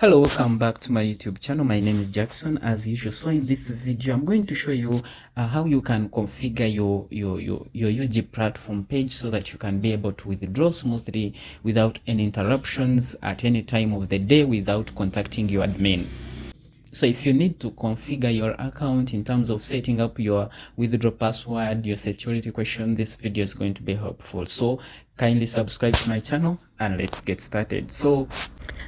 Hello, welcome back to my YouTube channel. My name is Jackson. As usual, so in this video I'm going to show you how you can configure your UG platform page so that you can be able to withdraw smoothly without any interruptions at any time of the day without contacting your admin. So if you need to configure your account in terms of setting up your withdraw password, your security question, this video is going to be helpful. So kindly subscribe to my channel and let's get started. So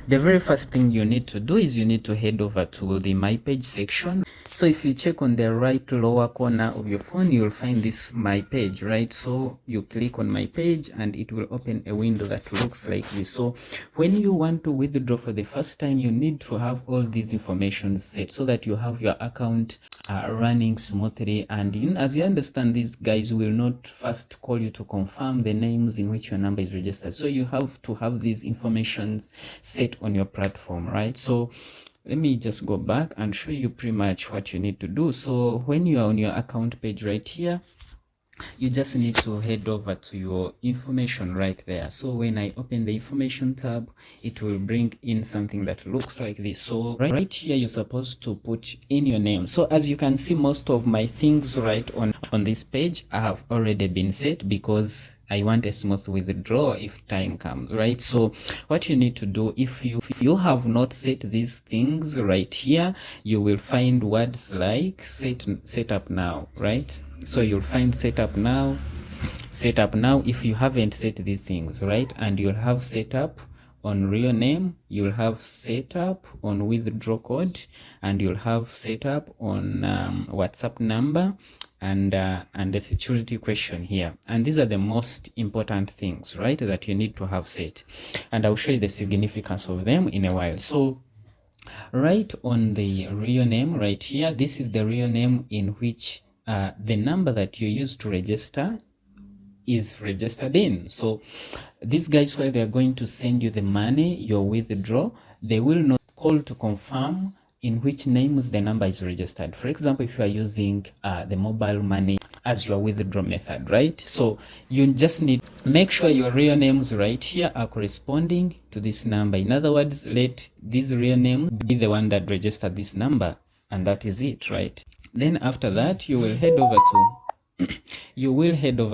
the very first thing you need to do is you need to head over to the My Page section. So if you check on the right lower corner of your phone, you'll find this My Page, right? So you click on My Page and it will open a window that looks like this. So when you want to withdraw for the first time, you need to have all these information set so that you have your account running smoothly. And as you understand, these guys will not first call you to confirm the names in which your number is registered. So you have to have these information set on your platform, right? So let me just go back and show you pretty much what you need to do. So when you are on your account page right here, you just need to head over to your information right there. So when I open the information tab, it will bring in something that looks like this. So right here, you're supposed to put in your name. So as you can see, most of my things right on this page have already been set because I want a smooth withdrawal if time comes, right? So what you need to do, if you have not set these things right here, you will find words like set up now, right? So you'll find set up now if you haven't set these things, right? And you'll have set up on real name, you'll have set up on withdraw code, and you'll have set up on WhatsApp number and the security question here. And these are the most important things, right, that you need to have set, and I'll show you the significance of them in a while. So right on the real name right here, this is the real name in which the number that you use to register is registered in. So these guys, while they're going to send you the money, your withdraw, they will not call to confirm in which names the number is registered. For example, if you are using the mobile money as your withdraw method, right? So you just need make sure your real names right here are corresponding to this number. In other words, let this real name be the one that registered this number, and that is it, right? Then after that, you will head over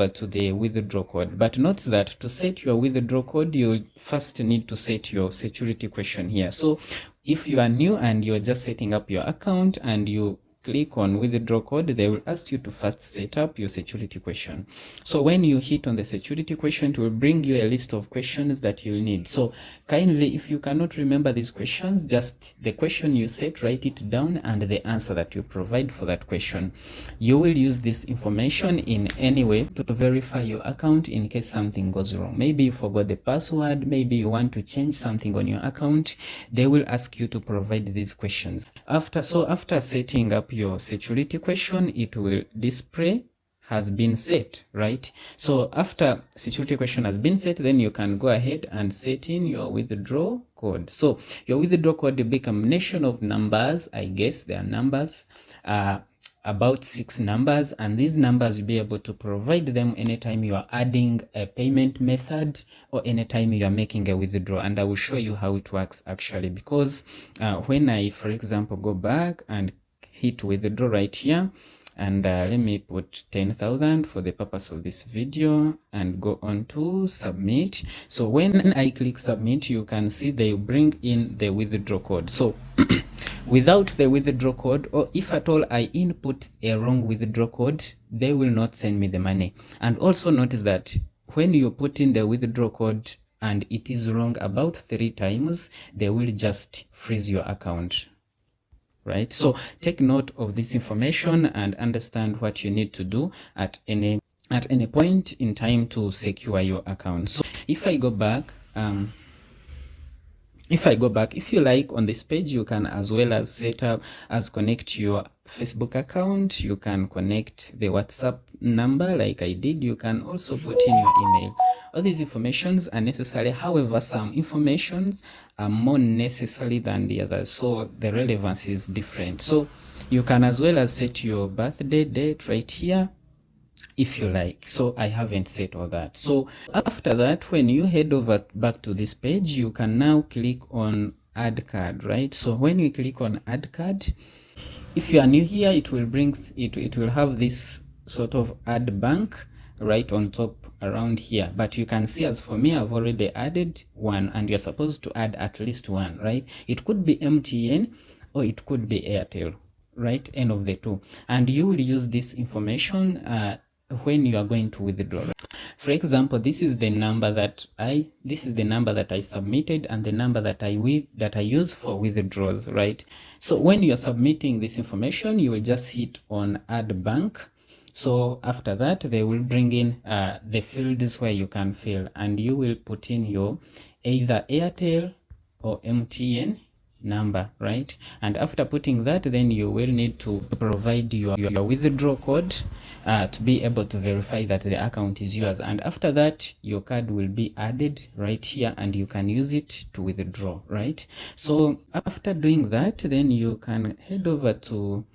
to the withdraw code. But note that to set your withdraw code, you first need to set your security question here. So if you are new and you're just setting up your account and you click on withdraw code, they will ask you to first set up your security question. So when you hit on the security question, it will bring you a list of questions that you'll need. So kindly, if you cannot remember these questions, just the question you set, write it down, and the answer that you provide for that question. You will use this information in any way to verify your account in case something goes wrong. Maybe you forgot the password, maybe you want to change something on your account. They will ask you to provide these questions. After setting up your security question, it will display has been set, right? So after security question has been set, then you can go ahead and set in your withdraw code. So your withdraw code will be a combination of numbers. I guess there are numbers, about 6 numbers, and these numbers will be able to provide them anytime you are adding a payment method or anytime you are making a withdrawal. And I will show you how it works actually, because when I, for example, go back and hit withdraw right here, and let me put 10,000 for the purpose of this video and go on to submit. So when I click submit, you can see they bring in the withdraw code. So without the withdraw code, or if at all I input a wrong withdraw code, they will not send me the money. And also notice that when you put in the withdraw code and it is wrong about 3 times, they will just freeze your account, right? So take note of this information and understand what you need to do at any point in time to secure your account. So if I go back, if you like, on this page, you can as well as set up as connect your Facebook account. You can connect the WhatsApp number like I did. You can also put in your email. All these informations are necessary. However, some informations are more necessary than the others, so the relevance is different. So you can as well as set your birthday date right here if you like. So I haven't set all that. So after that, when you head over back to this page, you can now click on add card, right? So when you click on add card, if you are new here, it will have this sort of add bank right on top around here, but you can see, as for me, I've already added one, and you're supposed to add at least one, right? It could be MTN or it could be Airtel, right? Any of the two, and you will use this information when you are going to withdraw. For example, this is the number that I submitted, and the number that I use for withdrawals, right? So when you are submitting this information, you will just hit on add bank. So after that, they will bring in the fields where you can fill, and you will put in your either Airtel or MTN number, right? And after putting that, then you will need to provide your withdrawal code to be able to verify that the account is yours. And after that, your card will be added right here, and you can use it to withdraw, right? So after doing that, then you can head over to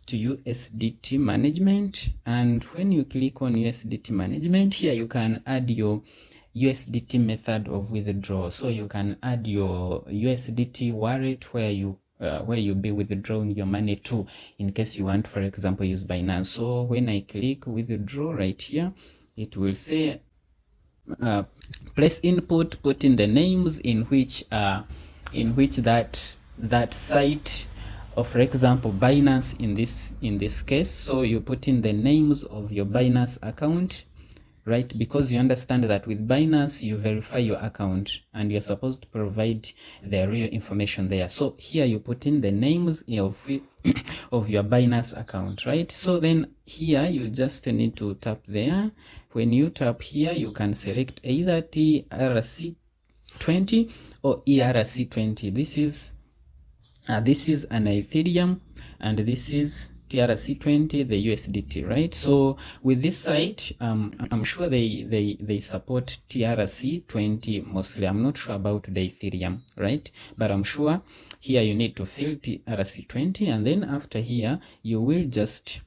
USDT management, and when you click on USDT management, here you can add your USDT method of withdrawal. So you can add your USDT wallet where you'll be withdrawing your money to, in case you want, for example, use Binance. So when I click withdraw right here, it will say place input, put in the names in which that site, or for example Binance in this case. So you put in the names of your Binance account, right? Because you understand that with Binance you verify your account and you're supposed to provide the real information there. So here you put in the names of your Binance account, right? So then here you just need to tap there. When you tap here, you can select either TRC20 or ERC20. This is an Ethereum, and this is TRC20, the USDT, right? So with this site, I'm sure they support TRC20 mostly. I'm not sure about the Ethereum, right? But I'm sure here you need to fill TRC20, and then after here you will just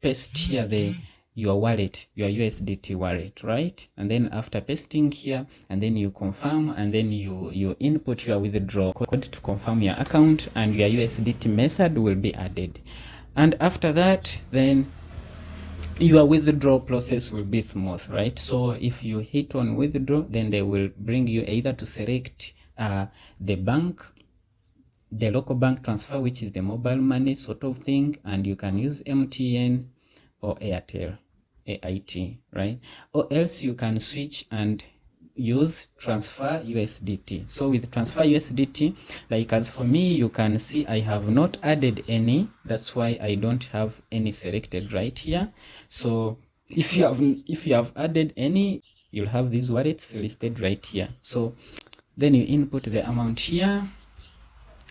paste here your wallet, your USDT wallet, right? And then after pasting here, and then you confirm, and then you input your withdrawal code to confirm your account, and your USDT method will be added. And after that, then your withdrawal process will be smooth, right? So if you hit on withdraw, then they will bring you either to select the bank, the local bank transfer, which is the mobile money sort of thing, and you can use MTN or Airtel, AIT, right? Or else you can switch and use transfer USDT. So with transfer USDT, like as for me, you can see I have not added any. That's why I don't have any selected right here. So if you have added any, you'll have these wallets listed right here. So then you input the amount here,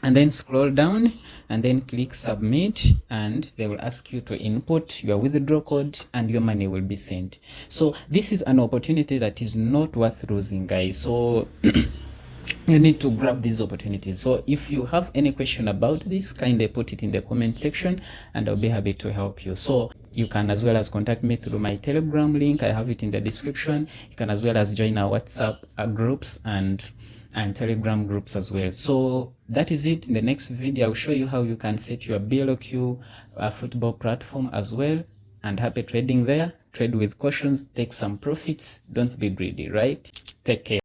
and then scroll down and then click submit, and they will ask you to input your withdrawal code and your money will be sent. So this is an opportunity that is not worth losing, guys. So you need to grab these opportunities. So if you have any question about this, kindly put it in the comment section and I'll be happy to help you. So you can as well as contact me through my Telegram link. I have it in the description. You can as well as join our WhatsApp groups and Telegram groups as well. So that is it. In the next video, I'll show you how you can set your BLOQ football platform as well. And happy trading there. Trade with cautions, take some profits. Don't be greedy, right? Take care.